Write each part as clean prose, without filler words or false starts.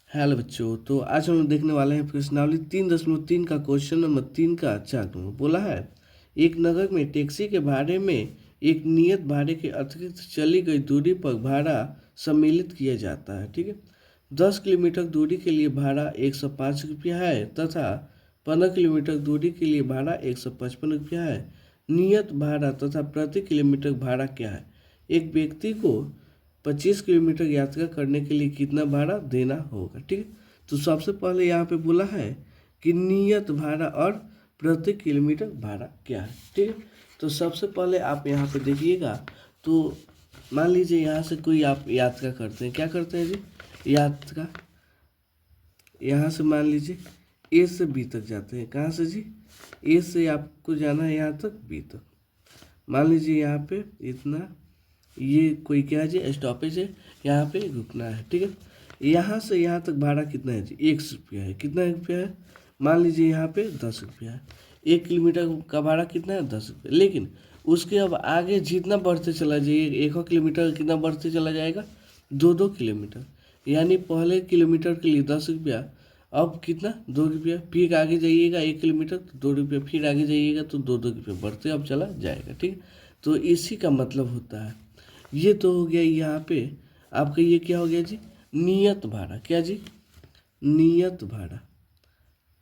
Hello बच्चों, तो आज हम देखने वाले हैं प्रश्नावली 3.3 का क्वेश्चन नंबर 3 का 4 नंबर। बोला है एक नगर में टैक्सी के भाड़े में एक नियत भाड़े के अतिरिक्त चली गई दूरी पर भाड़ा सम्मिलित किया जाता है। ठीक है, 10 किलोमीटर दूरी के लिए भाड़ा 105 रुपया है तथा 15 किलोमीटर दूरी के लिए भाड़ा 155 रुपया है। नियत भाड़ा तथा प्रति किलोमीटर भाड़ा क्या है? एक व्यक्ति को 25 किलोमीटर यात्रा करने के लिए कितना भाड़ा देना होगा? ठीक है, तो सबसे पहले यहाँ पे बोला है कि नियत भाड़ा और प्रति किलोमीटर भाड़ा क्या है। ठीक है, तो सबसे पहले आप यहाँ पे देखिएगा। तो मान लीजिए यहाँ से कोई आप यात्रा करते हैं, क्या करते हैं जी? यात्रा यहाँ से मान लीजिए ए से बी तक जाते हैं। कहाँ से जी? ए से आपको जाना है यहाँ तक बी तक। मान लीजिए यहाँ पे इतना ये कोई क्या है जी? स्टॉपेज है, यहाँ पे रुकना है। ठीक है, यहाँ से यहाँ तक भाड़ा कितना है जी? 100 रुपया है। कितना रुपया है? मान लीजिए यहाँ पे 10 रुपया है। 1 किलोमीटर का भाड़ा कितना है? 10 रुपये। लेकिन उसके अब आगे जितना बढ़ते चला जाइए, 1 किलोमीटर कितना बढ़ते चला जाएगा? 2-2 किलोमीटर। यानी पहले किलोमीटर के लिए 10 रुपया, अब कितना? 2 रुपया। फिर आगे जाइएगा 1 किलोमीटर तो 2 रुपया, फिर आगे जाइएगा तो 2-2 रुपये बढ़ते अब चला जाएगा। ठीक है, तो इसी का मतलब होता है। ये तो हो गया यहाँ पे आपका, ये क्या हो गया जी? नियत भाड़ा। क्या जी? नियत भाड़ा।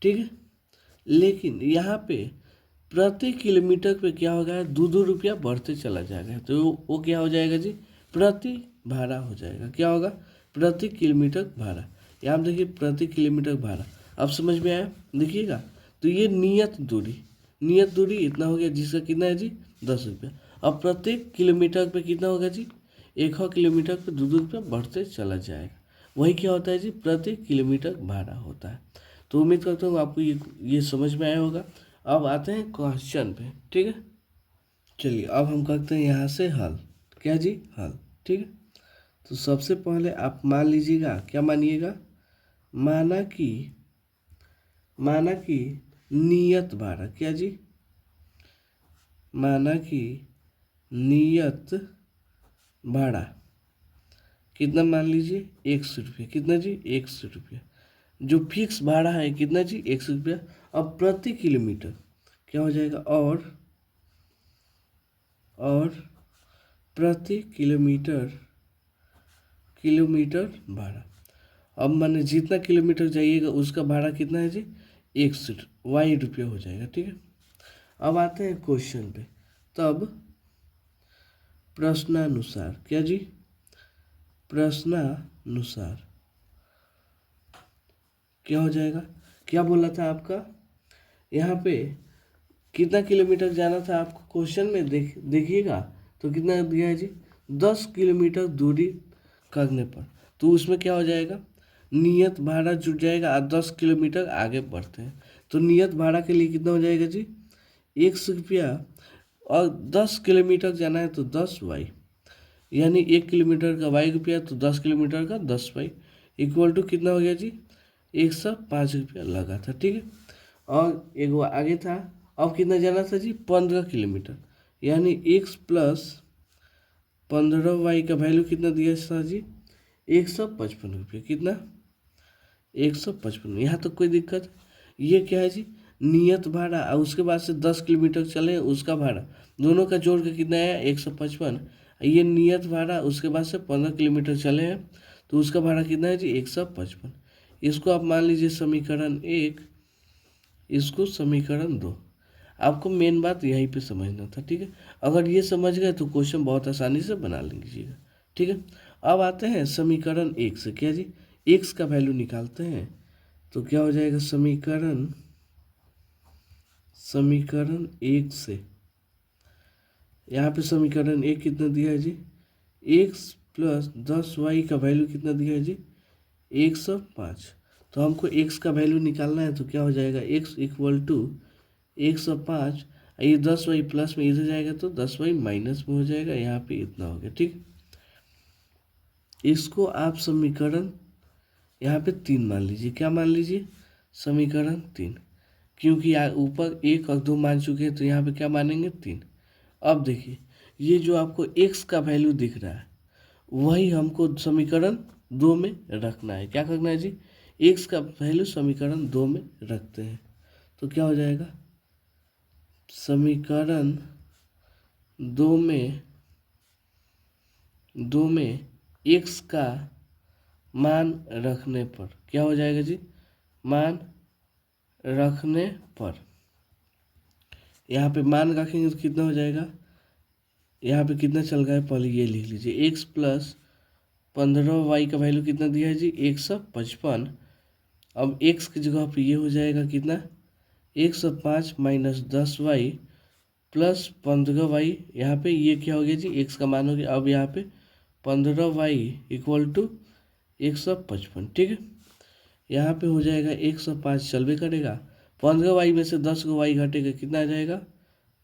ठीक है, लेकिन यहाँ पे प्रति किलोमीटर पे क्या होगा? 2-2 रुपया बढ़ते चला जाएगा, तो वो क्या हो जाएगा जी? प्रति भाड़ा हो जाएगा। क्या होगा? प्रति किलोमीटर भाड़ा। यहाँ देखिए प्रति किलोमीटर भाड़ा, अब समझ में आया? देखिएगा, तो ये नियत दूरी इतना हो गया, जिसका कितना है जी? 10 रुपया। अब प्रत्येक किलोमीटर पे कितना होगा जी? 1 किलोमीटर पे 2-2 रुपया बढ़ते चला जाएगा। वही क्या होता है जी? प्रति किलोमीटर भाड़ा होता है। तो उम्मीद करता हूँ आपको ये समझ में आया होगा। अब आते हैं क्वेश्चन पे। ठीक है, चलिए अब हम करते हैं यहाँ से हल। क्या जी? हल। ठीक है, तो सबसे पहले आप मान लीजिएगा, क्या मानिएगा? माना कि नियत भाड़ा। क्या जी? माना कि नियत भाड़ा कितना मान लीजिए? 100 रुपये। कितना जी? 100 रुपया। जो फिक्स भाड़ा है कितना जी? 100 रुपया। अब प्रति किलोमीटर क्या हो जाएगा? और प्रति किलोमीटर भाड़ा। अब माने जितना किलोमीटर जाइएगा उसका भाड़ा कितना है जी? 100 रुपया हो जाएगा। ठीक है, अब आते हैं क्वेश्चन पे। तब प्रश्नानुसार। क्या जी? प्रश्नानुसार क्या हो जाएगा? क्या बोला था आपका? यहाँ पे कितना किलोमीटर जाना था आपको क्वेश्चन में? देखिएगा तो कितना दिया है जी? 10 किलोमीटर दूरी करने पर। तो उसमें क्या हो जाएगा? नियत भाड़ा जुड़ जाएगा और 10 किलोमीटर आगे बढ़ते हैं तो नियत भाड़ा के लिए कितना हो जाएगा जी? 100 रुपया। और 10 किलोमीटर जाना है तो 10 वाई, यानी 1 किलोमीटर का वाई रुपया, तो 10 किलोमीटर का 10 वाई इक्वल टू कितना हो गया जी? 105 रुपया लगा था। ठीक है, और एक वो आगे था। अब कितना जाना था जी? 15 किलोमीटर, यानी x प्लस 15y का वैल्यू कितना दिया था जी? 155 रुपये। कितना? 155। यहाँ तक कोई दिक्कत? ये क्या है जी? नियत भाड़ा, और उसके बाद से 10 किलोमीटर चले उसका भाड़ा, दोनों का जोड़ के कितना है? 155। ये नियत भाड़ा, उसके बाद से 15 किलोमीटर चले हैं तो उसका भाड़ा कितना है जी? 155। इसको आप मान लीजिए समीकरण 1, इसको समीकरण 2। आपको मेन बात यहीं पे समझना था। ठीक है, अगर ये समझ गए तो क्वेश्चन बहुत आसानी से बना लीजिएगा। ठीक है, अब आते हैं समीकरण 1 से। क्या जी? x का वैल्यू निकालते हैं तो क्या हो जाएगा? समीकरण 1 से यहाँ पे समीकरण 1 कितना दिया है जी? x प्लस 10y का वैल्यू कितना दिया है जी? 105। तो हमको x का वैल्यू निकालना है तो क्या हो जाएगा? x equal to 105। ये 10y प्लस में इधर जाएगा तो 10y माइनस में हो जाएगा, यहाँ पे इतना हो गया। ठीक, इसको आप समीकरण यहाँ पे 3 मान लीजिए। क्या मान लीजिए? समीकरण 3, क्योंकि ऊपर 1 और 2 मान चुके हैं तो यहाँ पे क्या मानेंगे? 3। अब देखिए, ये जो आपको x का वैल्यू दिख रहा है वही हमको समीकरण 2 में रखना है। क्या करना है जी, x का वैल्यू समीकरण 2 में रखते हैं। तो क्या हो जाएगा, समीकरण 2 में x का मान रखने पर क्या हो जाएगा जी, मान रखने पर यहाँ पे मान रखेंगे तो कितना हो जाएगा, यहाँ पे कितना चल रहा है पहले ये लिख लीजिए, x प्लस 15y का वैल्यू कितना दिया है जी 155। अब x की जगह पे ये हो जाएगा कितना, 105 माइनस 10y प्लस 15y। यहाँ पे ये क्या हो गया जी, x का मान हो गया। अब यहाँ पे 15y इक्वल टू 155, ठीक है। यहाँ पे हो जाएगा 105 चलवे करेगा, 15y में से 10 को y घटेगा, कितना आ जाएगा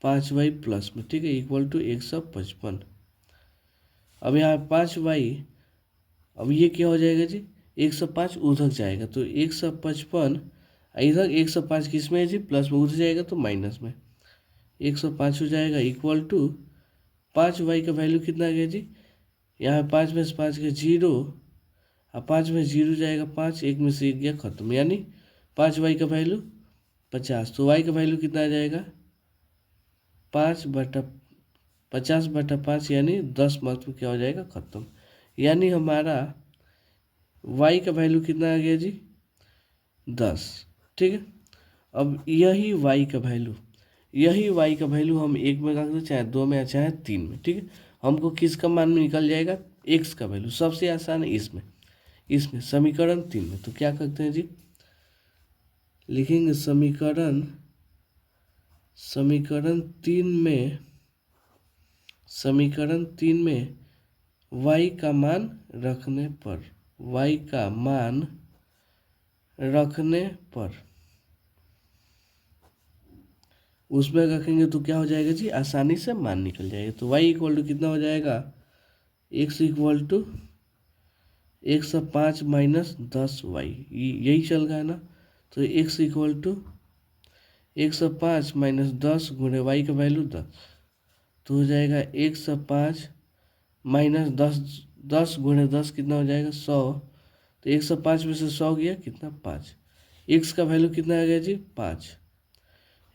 5y प्लस में, ठीक है, इक्वल टू 155। अब यहाँ 5y, अब ये क्या हो जाएगा जी, 105 उधर जाएगा तो 155, इधर 105 किस में है जी, प्लस में, उधर जाएगा तो माइनस में, 105 हो जाएगा इक्वल टू 5y का वैल्यू कितना आ गया जी, यहाँ 5 में से 5 का 0, अब 5 में 0 जाएगा 5, 1 में से 1 गया खत्म, यानी 5y का वैल्यू 50। तो y का वैल्यू कितना आ जाएगा 50/5 यानी 10 मार्क्स में क्या हो जाएगा खत्म। यानी हमारा y का वैल्यू कितना आ गया जी 10, ठीक है। अब यही y का वैल्यू हम 1 में रख दो, चाहे 2 में या चाहे 3 में, ठीक है। हमको किसका मान में निकल जाएगा, x का वैल्यू। सबसे आसान है इसमें समीकरण 3 में। तो क्या करते हैं जी, लिखेंगे समीकरण 3 में y का मान रखने पर उसमें रखेंगे तो क्या हो जाएगा जी, आसानी से मान निकल जाएगा। तो y इक्वल टू कितना हो जाएगा, x equal to 105 minus 10y, यही चल रहा है ना। तो x इक्वल टू 105 माइनस 10 गुणे y का वैल्यू 10, तो हो जाएगा 105 माइनस 10 गुणे 10 कितना हो जाएगा 100। तो 105 में से 100 गया कितना 5, x का वैल्यू कितना आ गया जी 5।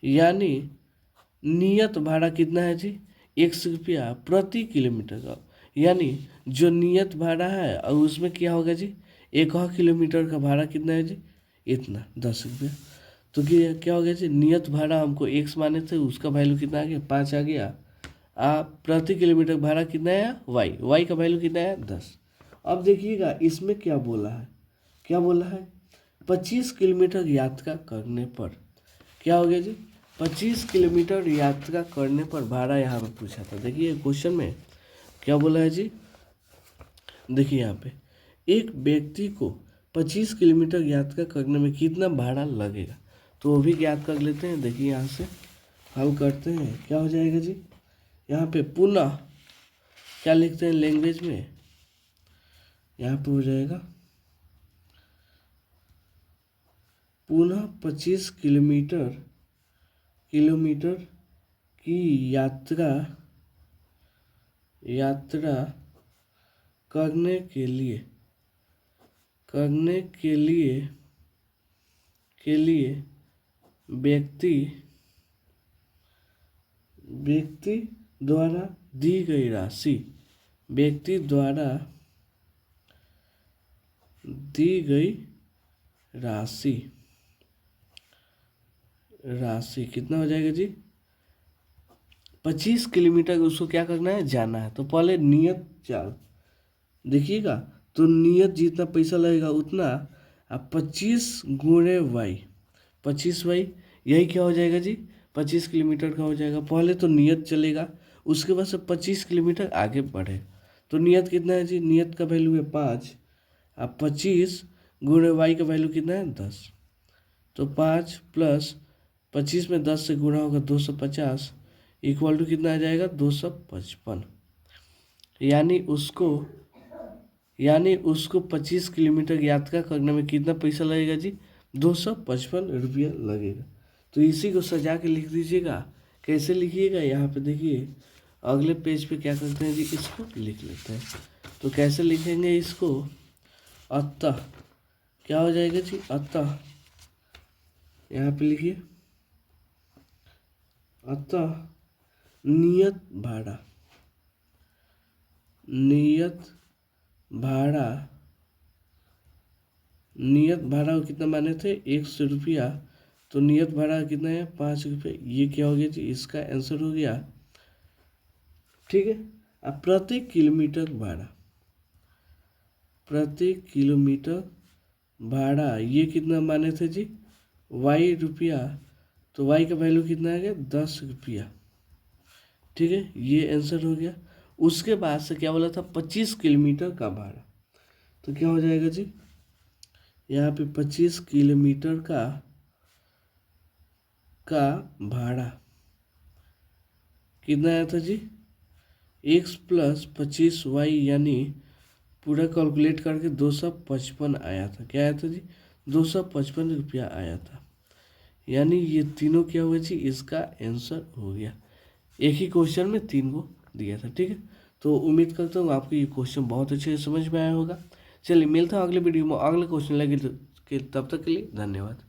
यानी नियत भाड़ा कितना है जी 1 रुपया प्रति किलोमीटर का, यानी जो नियत भाड़ा है और उसमें क्या होगा जी 1 किलोमीटर का भाड़ा कितना है जी इतना 10 रुपया। तो क्या हो गया जी, नियत भाड़ा हमको x माने थे, उसका वैल्यू कितना आ गया 5 आ गया। प्रति किलोमीटर भाड़ा कितना है y का वैल्यू कितना है 10। अब देखिएगा इसमें क्या बोला है 25 किलोमीटर यात्रा करने पर क्या हो गया जी, 25 किलोमीटर यात्रा करने पर भाड़ा यहाँ पे पूछा था। देखिए क्वेश्चन में क्या बोला है जी, देखिए यहाँ पे एक व्यक्ति को 25 किलोमीटर यात्रा करने में कितना भाड़ा लगेगा, तो वो भी ज्ञात कर लेते हैं। देखिए यहाँ से हल करते हैं, क्या हो जाएगा जी, यहाँ पे पुनः क्या लिखते हैं लैंग्वेज में, यहाँ पे हो जाएगा पुनः 25 किलोमीटर की यात्रा करने के लिए व्यक्ति द्वारा दी गई राशि कितना हो जाएगा जी 25 किलोमीटर उसको क्या करना है जाना है। तो पहले नियत चाल देखिएगा, तो नियत जितना पैसा लगेगा उतना, अब 25 गुणे y 25y, यही क्या हो जाएगा जी 25 किलोमीटर का हो जाएगा। पहले तो नियत चलेगा, उसके बाद से 25 किलोमीटर आगे बढ़े। तो नियत कितना है जी, नियत का वैल्यू है 5, अब 25 गुणे y का वैल्यू कितना है 10। तो 5 प्लस 25 में 10 से गुणा होगा 250 इक्वल टू कितना आ जाएगा 255। यानी उसको 25 किलोमीटर यात्रा करने में कितना पैसा लगेगा जी 255 रुपया लगेगा। तो इसी को सजा के लिख दीजिएगा। कैसे लिखिएगा, यहाँ पे देखिए अगले पेज पे क्या करते हैं जी, इसको लिख लेते हैं। तो कैसे लिखेंगे इसको, अतः क्या हो जाएगा जी, अतः यहाँ पे लिखिए, अतः नियत भाड़ा, नियत भाड़ा, नियत भाड़ा को कितना माने थे, 100 रुपया, तो नियत भाड़ा कितना है, 5 रुपये। ये क्या हो गया जी, इसका आंसर हो गया। ठीक है। अब प्रति किलोमीटर भाड़ा, प्रति किलोमीटर भाड़ा ये कितना माने थे जी, वाई रुपया, तो वाई का वैल्यू कितना आ गया, 10 रुपया। ठीक है, ये आंसर हो गया। उसके बाद से क्या बोला था, 25 किलोमीटर का भाड़ा, तो क्या हो जाएगा जी, यहाँ पे 25 किलोमीटर का भाड़ा कितना आया था जी, x + 25y, यानी पूरा कैलकुलेट करके 255 आया था। क्या आया था जी, 255 रुपया आया था। यानी ये तीनों क्या हुआ जी, इसका आंसर हो गया। एक ही क्वेश्चन में 3 को दिया था। ठीक है, तो उम्मीद करता हूँ आपको ये क्वेश्चन बहुत अच्छे से समझ में आया होगा। चलिए मिलता हूँ अगले वीडियो में अगले क्वेश्चन लगे, तो तब तक के लिए धन्यवाद।